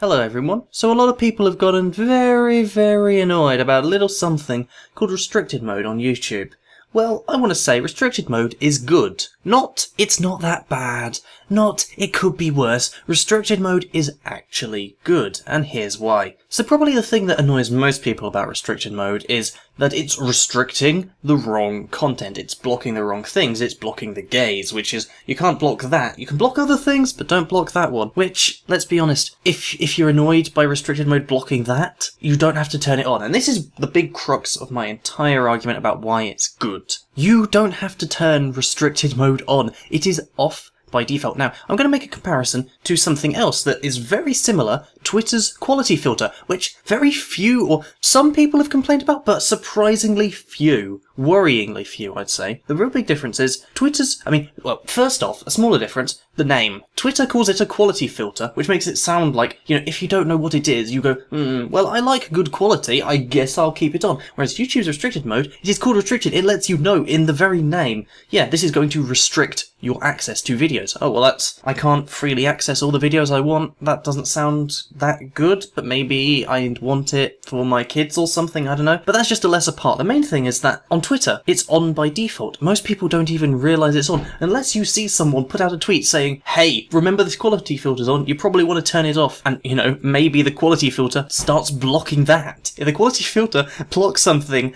Hello everyone. So a lot of people have gotten very annoyed about a little something called restricted mode on YouTube. Well, I want to say restricted mode is good. Not, it's not that bad. Not, it could be worse. Restricted mode is actually good, and here's why. So probably the thing that annoys most people about restricted mode is that it's restricting the wrong content. It's blocking the wrong things. It's blocking the gays, which is, you can't block that. You can block other things, but don't block that one. Which, let's be honest, if you're annoyed by restricted mode blocking that, you don't have to turn it on. And this is the big crux of my entire argument about why it's good. You don't have to turn restricted mode on. It is off by default. Now, I'm going to make a comparison to something else that is very similar, Twitter's quality filter, which very few, or some people have complained about, but surprisingly few. Worryingly few, I'd say. The real big difference is first off, a smaller difference, the name. Twitter calls it a quality filter, which makes it sound like, if you don't know what it is, you go, well, I like good quality, I guess I'll keep it on. Whereas YouTube's restricted mode, it is called restricted, it lets you know in the very name, yeah, this is going to restrict your access to videos. Oh, well, I can't freely access all the videos I want. That doesn't sound that good, but maybe I want it for my kids or something, I don't know. But that's just a lesser part. The main thing is that on Twitter, it's on by default. Most people don't even realise it's on. Unless you see someone put out a tweet saying, hey, remember this quality filter's on, you probably want to turn it off. And, maybe the quality filter starts blocking that. If the quality filter blocks something,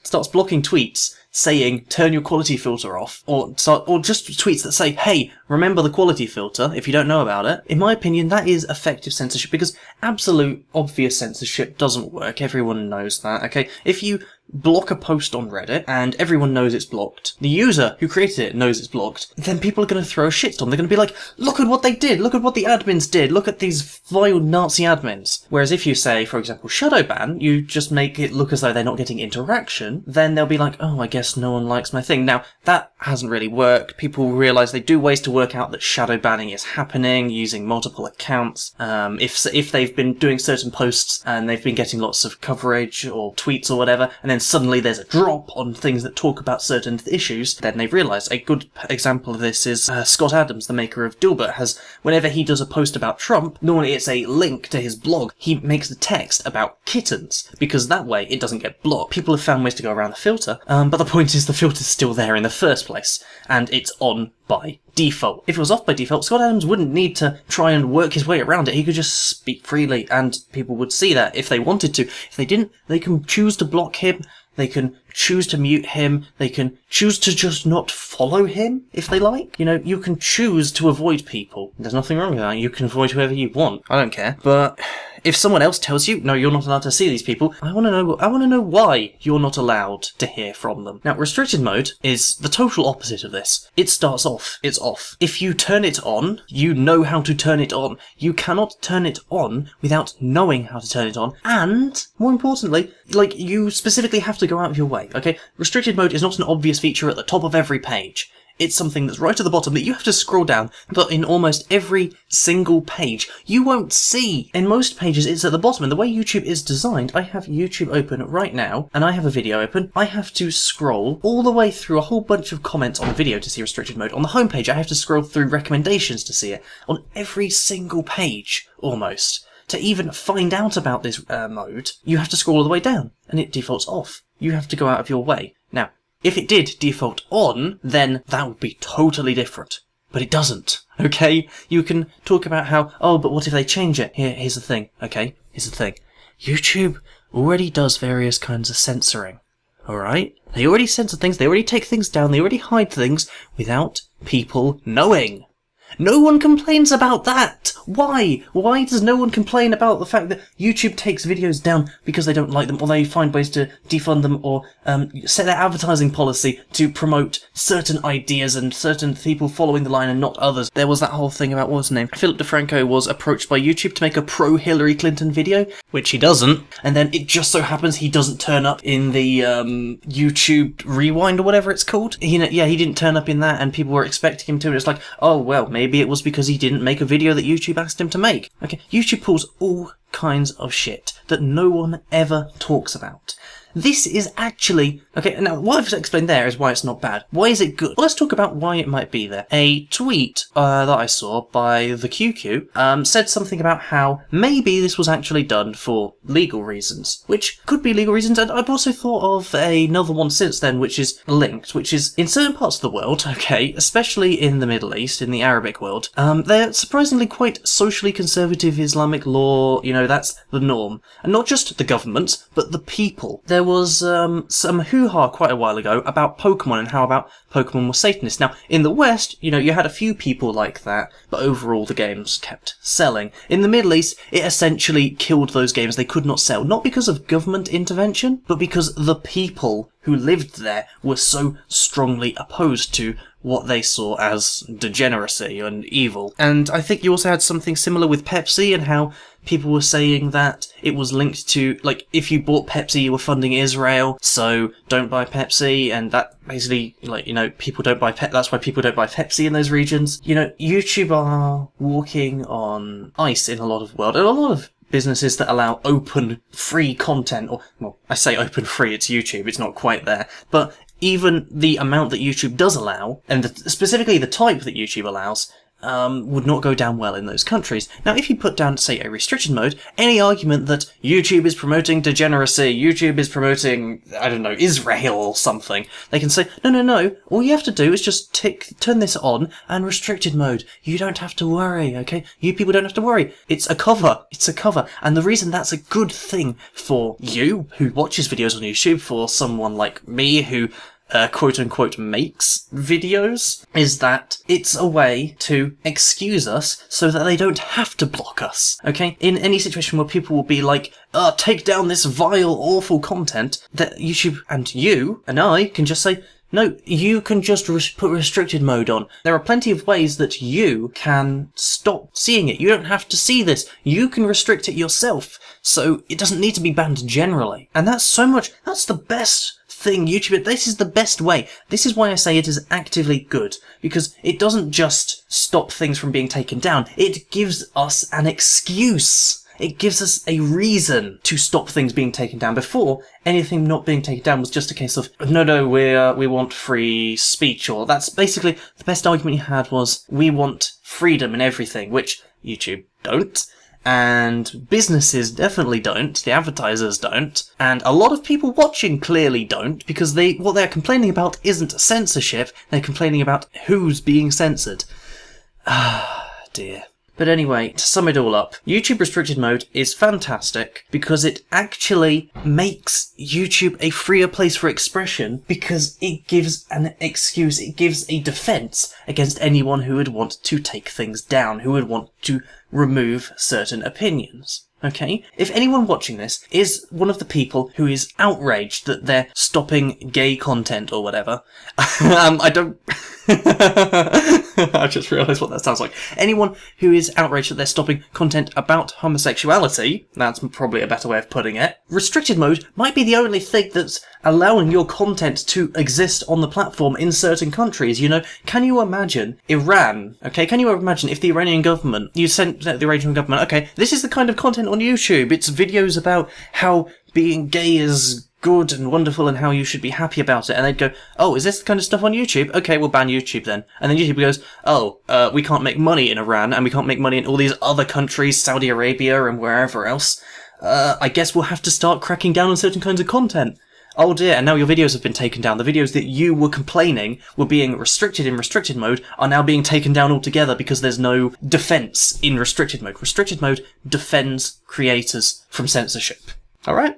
starts blocking tweets saying turn your quality filter off, or just tweets that say, hey, remember the quality filter, if you don't know about it, in my opinion, that is effective censorship, because absolute obvious censorship doesn't work. Everyone knows that, okay? If you block a post on Reddit, and everyone knows it's blocked, the user who created it knows it's blocked, then people are going to throw a shitstorm. They're going to be like, look at what they did, look at what the admins did, look at these vile Nazi admins. Whereas if you say, for example, shadow ban, you just make it look as though they're not getting interaction, then they'll be like, oh, I guess no one likes my thing. Now, that hasn't really worked. People realise they do ways to work out that shadow banning is happening using multiple accounts. If they've been doing certain posts and they've been getting lots of coverage or tweets or whatever, and then suddenly there's a drop on things that talk about certain issues, then they've realised. A good example of this is Scott Adams, the maker of Dilbert, has, whenever he does a post about Trump, normally it's a link to his blog. He makes the text about kittens, because that way it doesn't get blocked. People have found ways to go around the filter, but the point is the filter's still there in the first place, and it's on by default. If it was off by default, Scott Adams wouldn't need to try and work his way around it. He could just speak freely, and people would see that if they wanted to. If they didn't, they can choose to block him, they can choose to mute him, they can choose to just not follow him, if they like. You can choose to avoid people. There's nothing wrong with that. You can avoid whoever you want. I don't care. But if someone else tells you, no, you're not allowed to see these people, I want to know why you're not allowed to hear from them. Now, restricted mode is the total opposite of this. It starts off. It's off. If you turn it on, you know how to turn it on. You cannot turn it on without knowing how to turn it on. And, more importantly, you specifically have to go out of your way, okay? Restricted mode is not an obvious feature at the top of every page. It's something that's right at the bottom that you have to scroll down, but in almost every single page, you won't see. In most pages, it's at the bottom, and the way YouTube is designed, I have YouTube open right now, and I have a video open. I have to scroll all the way through a whole bunch of comments on the video to see restricted mode. On the homepage, I have to scroll through recommendations to see it. On every single page, almost. To even find out about this mode, you have to scroll all the way down, and it defaults off. You have to go out of your way. Now, if it did default on, then that would be totally different. But it doesn't, okay? You can talk about how, oh, but what if they change it? Here's the thing, okay? Here's the thing. YouTube already does various kinds of censoring, alright? They already censor things, they already take things down, they already hide things without people knowing. No one complains about that! Why? Why does no one complain about the fact that YouTube takes videos down because they don't like them, or they find ways to defund them, or set their advertising policy to promote certain ideas and certain people following the line and not others? There was that whole thing about, what was his name? Philip DeFranco was approached by YouTube to make a pro-Hillary Clinton video, which he doesn't, and then it just so happens he doesn't turn up in the YouTube Rewind or whatever it's called. He didn't turn up in that, and people were expecting him to, and it's like, oh, well, maybe it was because he didn't make a video that YouTube asked him to make. Okay, YouTube pulls all kinds of shit that no one ever talks about. this is actually... Okay, now what I've explained there is why it's not bad. Why is it good? Well, let's talk about why it might be there. A tweet that I saw by the QQ said something about how maybe this was actually done for legal reasons, which could be legal reasons, and I've also thought of another one since then, which is linked, which is in certain parts of the world, okay, especially in the Middle East, in the Arabic world, they're surprisingly quite socially conservative Islamic law, you know, that's the norm. And not just the government, but the people. There was some hoo-ha quite a while ago about Pokemon and how about Pokemon were Satanists. Now, in the West, you know, you had a few people like that, but overall the games kept selling. In the Middle East, it essentially killed those games. They could not sell, not because of government intervention, but because the people who lived there were so strongly opposed to what they saw as degeneracy and evil. And I think you also had something similar with Pepsi and how people were saying that it was linked to, like, if you bought Pepsi, you were funding Israel, so don't buy Pepsi, and that basically, like, you know, people don't buy that's why people don't buy Pepsi in those regions. You know, YouTube are walking on ice in a lot of the world, and a lot of businesses that allow open, free content, or, well, I say open free, it's YouTube, it's not quite there, but even the amount that YouTube does allow, and specifically the type that YouTube allows, would not go down well in those countries. Now, if you put down, say, a restricted mode, any argument that YouTube is promoting degeneracy, YouTube is promoting, I don't know, Israel or something, they can say, no, all you have to do is just turn this on and restricted mode. You don't have to worry, okay? You people don't have to worry. It's a cover. And the reason that's a good thing for you, who watches videos on YouTube, for someone like me who quote-unquote makes videos, is that it's a way to excuse us so that they don't have to block us, okay? In any situation where people will be like, take down this vile, awful content, that YouTube and you and I can just say, no, you can just put restricted mode on. There are plenty of ways that you can stop seeing it. You don't have to see this. You can restrict it yourself, so it doesn't need to be banned generally. And that's the best thing YouTube, this is the best way. This is why I say it is actively good, because it doesn't just stop things from being taken down, it gives us an excuse. It gives us a reason to stop things being taken down. Before, anything not being taken down was just a case of, no, we want free speech, or that's basically the best argument you had was, we want freedom in everything, which YouTube don't. And businesses definitely don't, the advertisers don't, and a lot of people watching clearly don't, because what they're complaining about isn't censorship, they're complaining about who's being censored. Ah, dear. But anyway, to sum it all up, YouTube restricted mode is fantastic because it actually makes YouTube a freer place for expression, because it gives an excuse, it gives a defense against anyone who would want to take things down, who would want to remove certain opinions. Okay? If anyone watching this is one of the people who is outraged that they're stopping gay content or whatever, I don't... I just realised what that sounds like. Anyone who is outraged that they're stopping content about homosexuality, that's probably a better way of putting it, restricted mode might be the only thing that's allowing your content to exist on the platform in certain countries. You know, can you imagine Iran? Okay, can you imagine if the Iranian government, you sent the Iranian government, okay, this is the kind of content on YouTube, it's videos about how being gay is good and wonderful and how you should be happy about it, and they'd go, oh, is this the kind of stuff on YouTube? Okay, we'll ban YouTube then. And then YouTube goes, oh, we can't make money in Iran, and we can't make money in all these other countries, Saudi Arabia and wherever else. I guess we'll have to start cracking down on certain kinds of content. Oh dear, and now your videos have been taken down. The videos that you were complaining were being restricted in restricted mode are now being taken down altogether because there's no defense in restricted mode. Restricted mode defends creators from censorship. Alright?